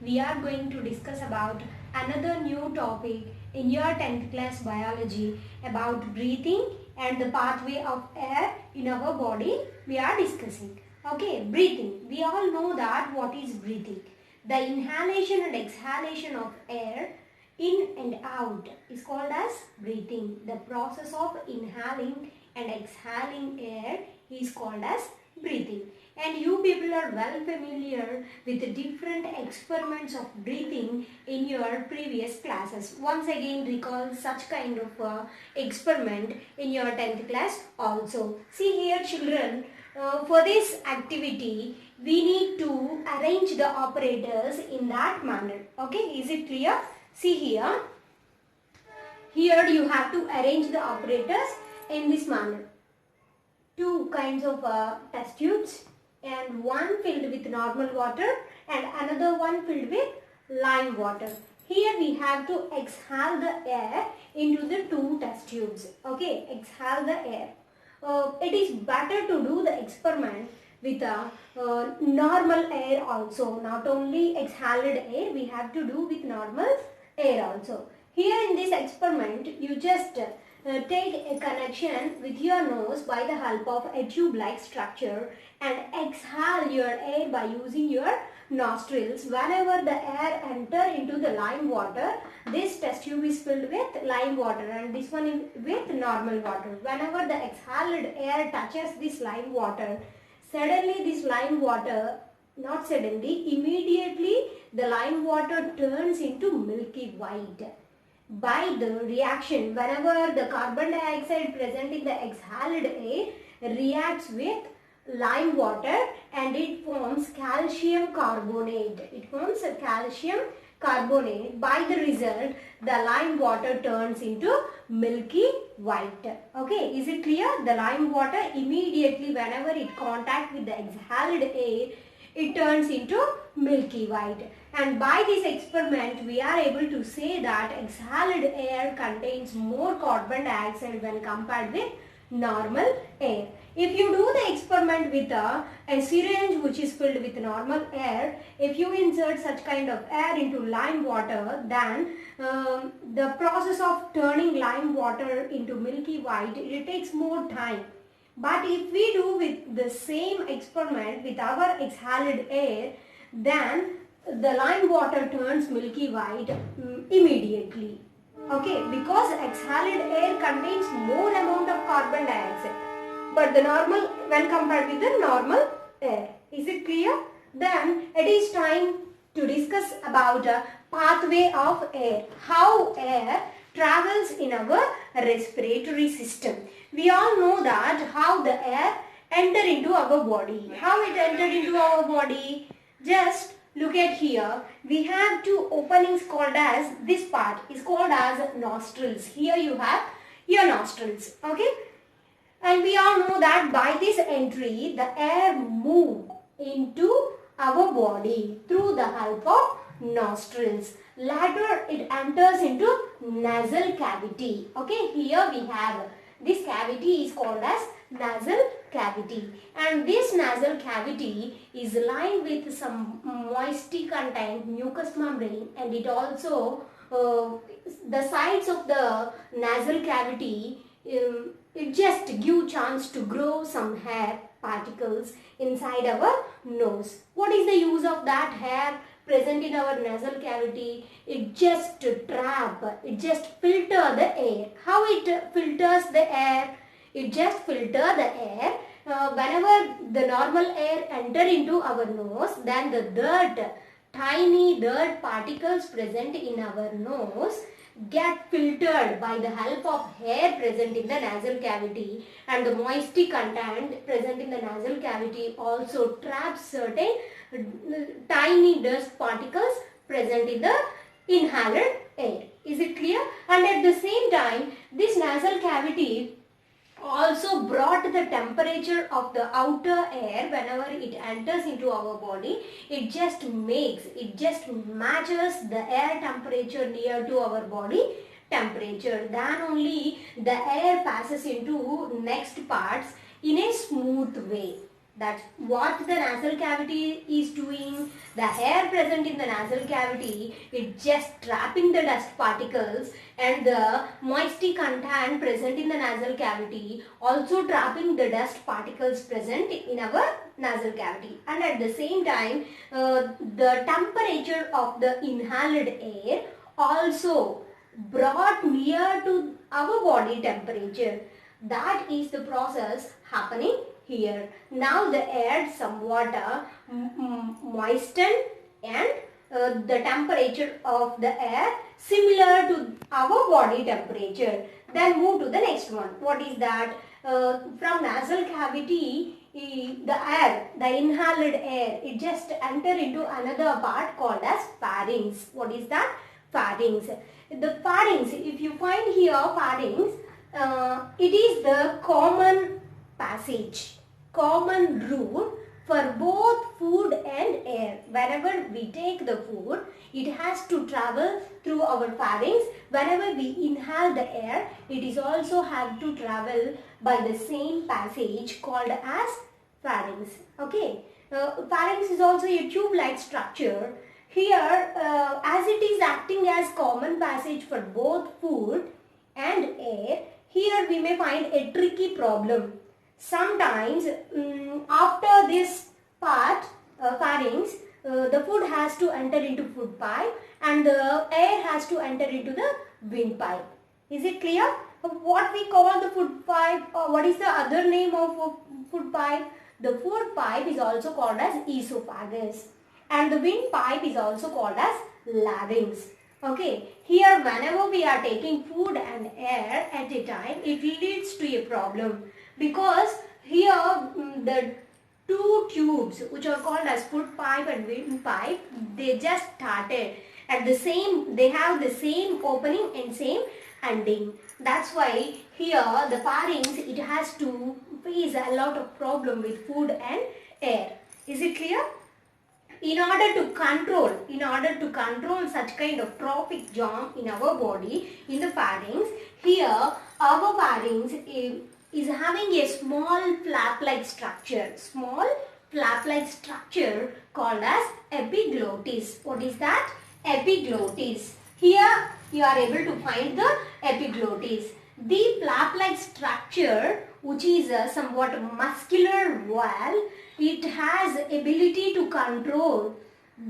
we are going to discuss about another new topic in your 10th class biology about breathing and the pathway of air in our body we are discussing. Okay, breathing. We all know that what is breathing. The inhalation and exhalation of air in and out is called as breathing. The process of inhaling and exhaling air is called as breathing. And you people are well familiar with the different experiments of breathing in your previous classes. Once again recall such kind of experiment in your 10th class also. See here children, for this activity we need to arrange the operators in that manner. Okay, is it clear? See here. Here you have to arrange the operators in this manner. Two kinds of test tubes, and one filled with normal water and another one filled with lime water. Here we have to exhale the air into the two test tubes. Okay, exhale the air. It is better to do the experiment with normal air also. Not only exhaled air, we have to do with normal air also. Here in this experiment, you just take a connection with your nose by the help of a tube-like structure and exhale your air by using your nostrils. Whenever the air enter into the lime water, this test tube is filled with lime water and this one is with normal water. Whenever the exhaled air touches this lime water, suddenly this lime water, not suddenly, immediately the lime water turns into milky white. By the reaction, whenever the carbon dioxide present in the exhaled air reacts with lime water and it forms calcium carbonate. It forms a calcium carbonate. By the result, the lime water turns into milky white. Okay, is it clear? The lime water immediately whenever it contact with the exhaled air, it turns into milky white. And by this experiment, we are able to say that exhaled air contains more carbon dioxide when compared with normal air. If you do the experiment with a syringe which is filled with normal air, if you insert such kind of air into lime water, then the process of turning lime water into milky white, it takes more time. But if we do with the same experiment with our exhaled air, then the lime water turns milky white immediately. Okay, because exhaled air contains more amount of carbon dioxide, but the normal, when compared with the normal air. Is it clear? Then it is time to discuss about a pathway of air. How air travels in our respiratory system. We all know that how the air enter into our body. How it entered into our body? Just look at here. We have two openings called as, this part is called as nostrils. Here you have your nostrils. Okay. And we all know that by this entry, the air moves into our body through the help of nostrils. Later, it enters into nasal cavity. Okay, here we have this cavity is called as nasal cavity, and this nasal cavity is lined with some moisture contained mucous membrane, and it also the sides of the nasal cavity it just give chance to grow some hair particles inside our nose. What is the use of that hair present in our nasal cavity? It just trap, it just filter the air. How it filters the air? It just filter the air. Whenever the normal air enter into our nose, then the dirt, tiny dirt particles present in our nose get filtered by the help of hair present in the nasal cavity, and the moisture content present in the nasal cavity also traps certain tiny dust particles present in the inhaled air. Is it clear? And at the same time, this nasal cavity also brought the temperature of the outer air. Whenever it enters into our body, it just matches the air temperature near to our body temperature. Then only the air passes into next parts in a smooth way. That's what the nasal cavity is doing. The air present in the nasal cavity is just trapping the dust particles, and the moisture content present in the nasal cavity also trapping the dust particles present in our nasal cavity. And at the same time, the temperature of the inhaled air also brought near to our body temperature. That is the process happening here. Now the air somewhat moistened, and the temperature of the air similar to our body temperature. Then move to the next one. What is that? From nasal cavity, the air, the inhaled air, it just enter into another part called as pharynx. What is that? Pharynx. The pharynx, if you find here pharynx, it is the common passage, common route for both food and air. Whenever we take the food, it has to travel through our pharynx. Whenever we inhale the air, it is also have to travel by the same passage called as pharynx. Okay. Pharynx is also a tube-like structure. Here, as it is acting as common passage for both food and air, here we may find a tricky problem. Sometimes after this part, pharynx, the food has to enter into food pipe and the air has to enter into the windpipe. Is it clear? What we call the food pipe, what is the other name of food pipe? The food pipe is also called as esophagus, and the windpipe is also called as larynx. Okay, here whenever we are taking food and air at a time, it leads to a problem, because here the two tubes which are called as food pipe and windpipe, they just started at the same, they have the same opening and same ending. That's why here the pharynx, it has to face a lot of problem with food and air. Is it clear? In order to control such kind of traffic jam in our body, in the pharynx, here our pharynx is having a small flap-like structure, called as epiglottis. What is that? Epiglottis. Here you are able to find the epiglottis. The flap-like structure, which is a somewhat muscular wall, it has ability to control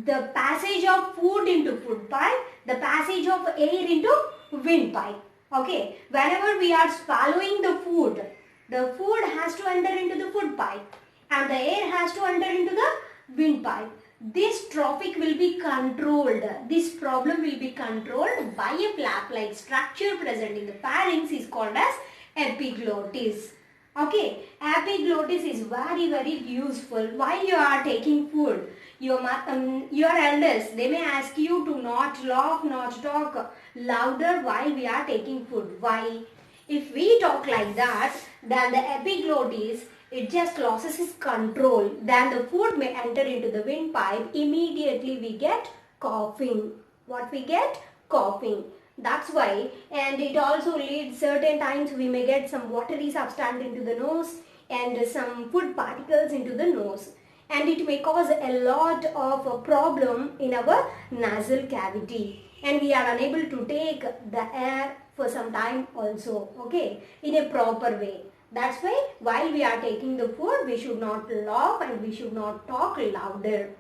the passage of food into food pipe, the passage of air into windpipe. Okay, whenever we are swallowing the food has to enter into the food pipe and the air has to enter into the windpipe. This traffic will be controlled. This problem will be controlled by a flap-like structure present in the pharynx, is called as epiglottis. Okay, epiglottis is very, very useful while you are taking food. Your elders, they may ask you to not laugh, not talk louder while we are taking food. Why? If we talk like that, then the epiglottis, it just loses its control. Then the food may enter into the windpipe. Immediately we get coughing. What we get? Coughing. That's why, and it also leads, certain times we may get some watery substance into the nose and some food particles into the nose, and it may cause a lot of a problem in our nasal cavity, and we are unable to take the air for some time also, okay, in a proper way. That's why while we are taking the food, we should not laugh and we should not talk louder.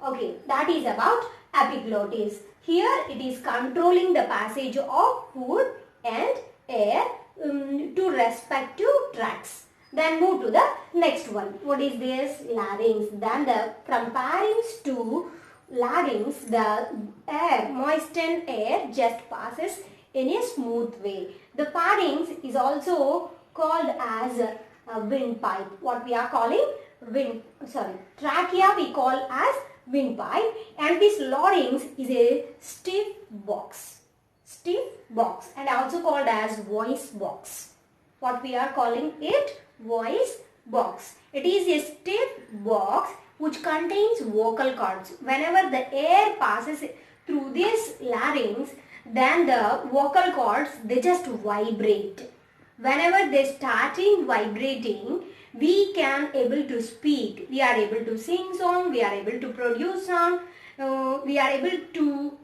Okay, that is about epiglottis. Here it is controlling the passage of food and air to respective tracts. Then move to the next one. What is this? Larynx. Then from pharynx to larynx, the air, moistened air just passes in a smooth way. The pharynx is also called as a windpipe. What we are calling trachea we call as windpipe, and this larynx is a stiff box, and also called as voice box. What we are calling it? Voice box. It is a stiff box which contains vocal cords. Whenever the air passes through this larynx, then the vocal cords, they just vibrate. Whenever they starting vibrating, we can able to speak. We are able to sing song, we are able to produce sound, we are able to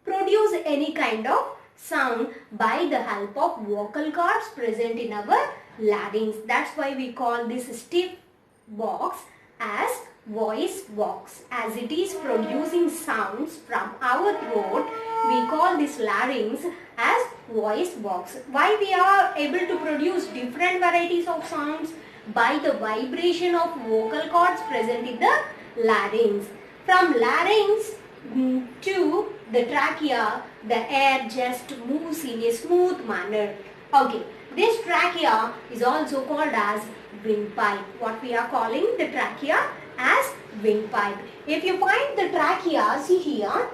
produce any kind of sound by the help of vocal cords present in our larynx. That's why we call this stiff box as voice box. As it is producing sounds from our throat, we call this larynx as voice box. Why we are able to produce different varieties of sounds? By the vibration of vocal cords present in the larynx. From larynx to the trachea, the air just moves in a smooth manner. Okay, this trachea is also called as windpipe. What we are calling the trachea as windpipe. If you find the trachea, see here,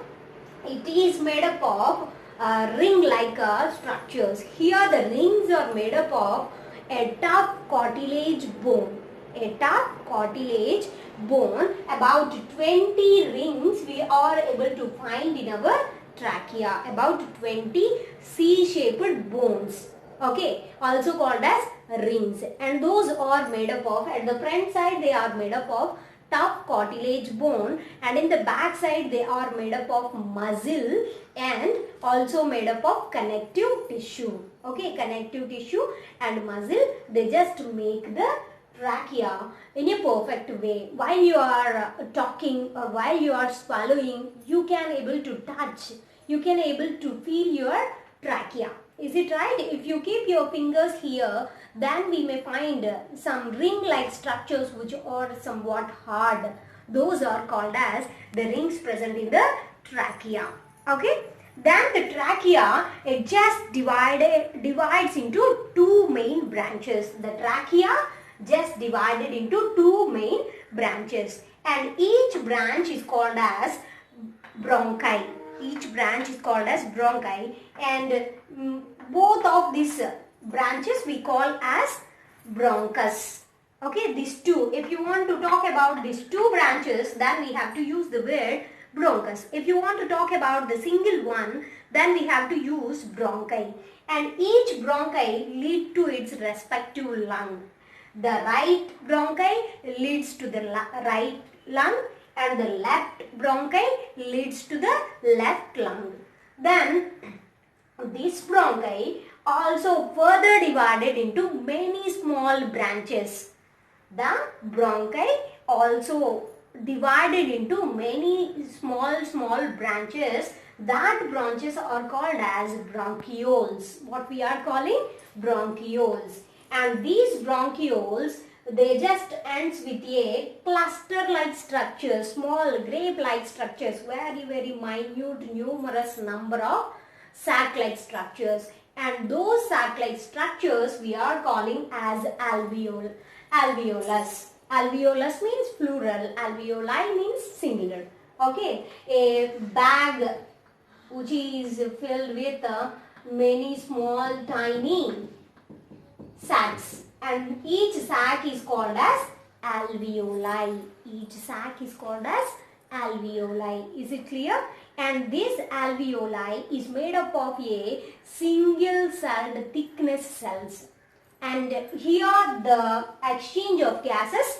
it is made up of ring-like structures. Here the rings are made up of a tough cartilage bone. A tough cartilage bone, about 20 rings we are able to find in our trachea. About 20 C-shaped bones. Okay, also called as rings. And those are made up of, at the front side they are made up of tough cartilage bone, and in the back side they are made up of muscle and also made up of connective tissue. Okay, connective tissue and muscle, they just make the trachea in a perfect way. While you are talking or while you are swallowing, you can able to touch, you can able to feel your trachea. Is it right? If you keep your fingers here, then we may find some ring-like structures which are somewhat hard. Those are called as the rings present in the trachea. Okay? Then the trachea, it just divides into two main branches. The trachea just divided into two main branches, and each branch is called as bronchi. Each branch is called as bronchi, and both of these branches we call as bronchus. Okay, these two. If you want to talk about these two branches, then we have to use the word bronchus. If you want to talk about the single one, then we have to use bronchi. And each bronchi lead to its respective lung. The right bronchi leads to the right lung, and the left bronchi leads to the left lung. Then this bronchi also further divided into many small branches. The bronchi also divided into many small branches. That branches are called as bronchioles. What we are calling bronchioles. And these bronchioles, they just ends with a cluster-like structure, small grape-like structures, very minute, numerous number of sac-like structures. And those sac-like structures we are calling as alveolus. Alveolus means plural, alveoli means singular. Okay, a bag which is filled with many small tiny sacs, and each sac is called as alveoli. Each sac is called as alveoli. Is it clear? And this alveoli is made up of a single celled thickness cells. And here the exchange of gases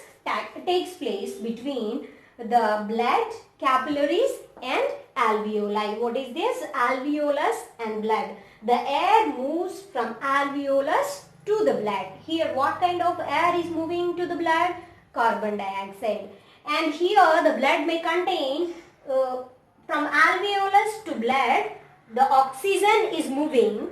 takes place between the blood, capillaries and alveoli. What is this? Alveolus and blood. The air moves from alveolus to the blood. Here what kind of air is moving to the blood? Carbon dioxide. And here the blood may contain, from alveolus to blood, the oxygen is moving,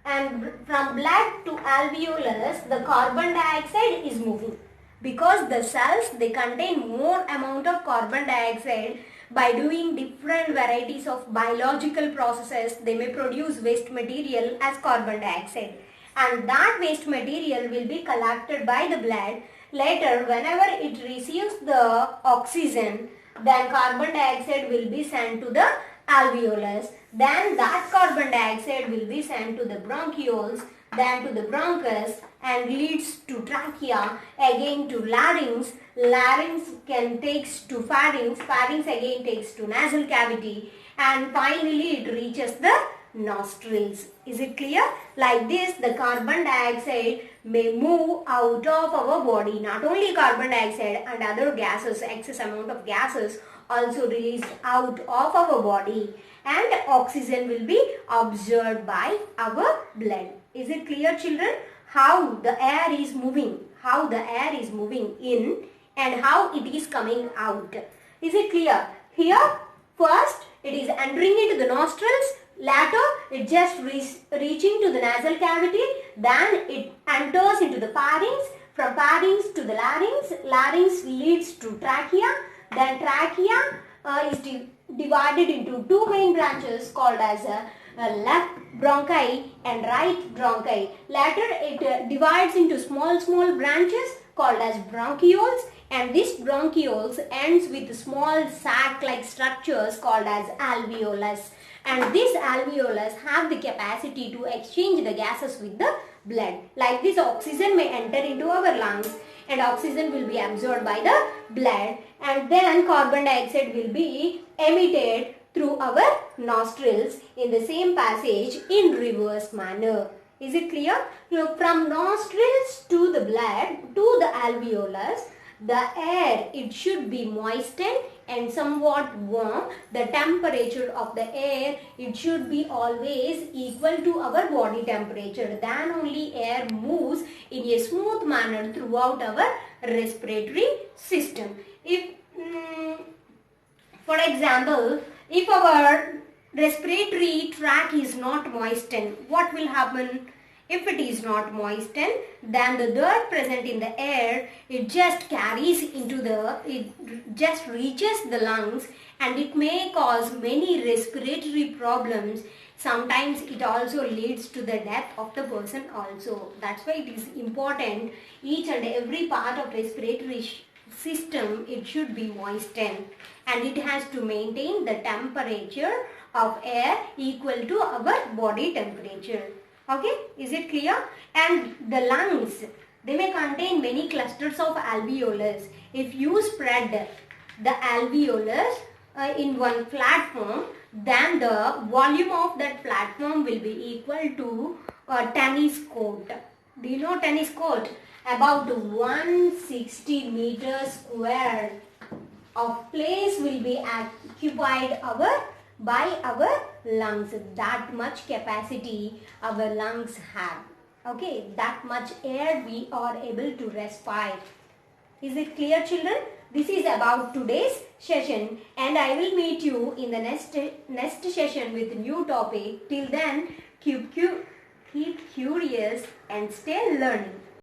and from blood to alveolus the carbon dioxide is moving. Because the cells, they contain more amount of carbon dioxide, by doing different varieties of biological processes, they may produce waste material as carbon dioxide. And that waste material will be collected by the blood. Later, whenever it receives the oxygen, then carbon dioxide will be sent to the alveolus. Then that carbon dioxide will be sent to the bronchioles, then to the bronchus, and leads to trachea, again to larynx. Larynx can takes to pharynx, pharynx again takes to nasal cavity, and finally it reaches the nostrils. Is it clear? Like this, the carbon dioxide may move out of our body. Not only carbon dioxide and other gases, excess amount of gases also released out of our body, and oxygen will be absorbed by our blood. Is it clear, children? How the air is moving, in and how it is coming out. Is it clear? Here, first it is entering into the nostrils, later it just reaching to the nasal cavity, then it enters into the pharynx, from pharynx to the larynx, larynx leads to trachea, then trachea is divided into two main branches called as left bronchi and right bronchi. Later it divides into small branches called as bronchioles, and this bronchioles ends with small sac-like structures called as alveolus, and these alveolus have the capacity to exchange the gases with the blood. Like this, oxygen may enter into our lungs and oxygen will be absorbed by the blood, and then carbon dioxide will be emitted through our nostrils in the same passage in reverse manner. Is it clear? Now, from nostrils to the blood to the alveolus, the air, it should be moistened and somewhat warm. The temperature of the air, it should be always equal to our body temperature. Then only air moves in a smooth manner throughout our respiratory system. If, for example, if our respiratory tract is not moistened, what will happen? If it is not moistened, then the dirt present in the air, it just carries into it just reaches the lungs, and it may cause many respiratory problems. Sometimes it also leads to the death of the person also. That's why it is important, each and every part of respiratory system, it should be moistened, and it has to maintain the temperature of air equal to our body temperature. Okay, is it clear? And the lungs, they may contain many clusters of alveolus. If you spread the alveolus in one platform, then the volume of that platform will be equal to a tennis court. Do you know tennis court? About 160 meters square of place will be occupied by our lungs. That much capacity our lungs have. Okay, that much air we are able to respire. Is it clear, children? This is about today's session, and I will meet you in the next session with a new topic. Till then, keep curious and stay learning.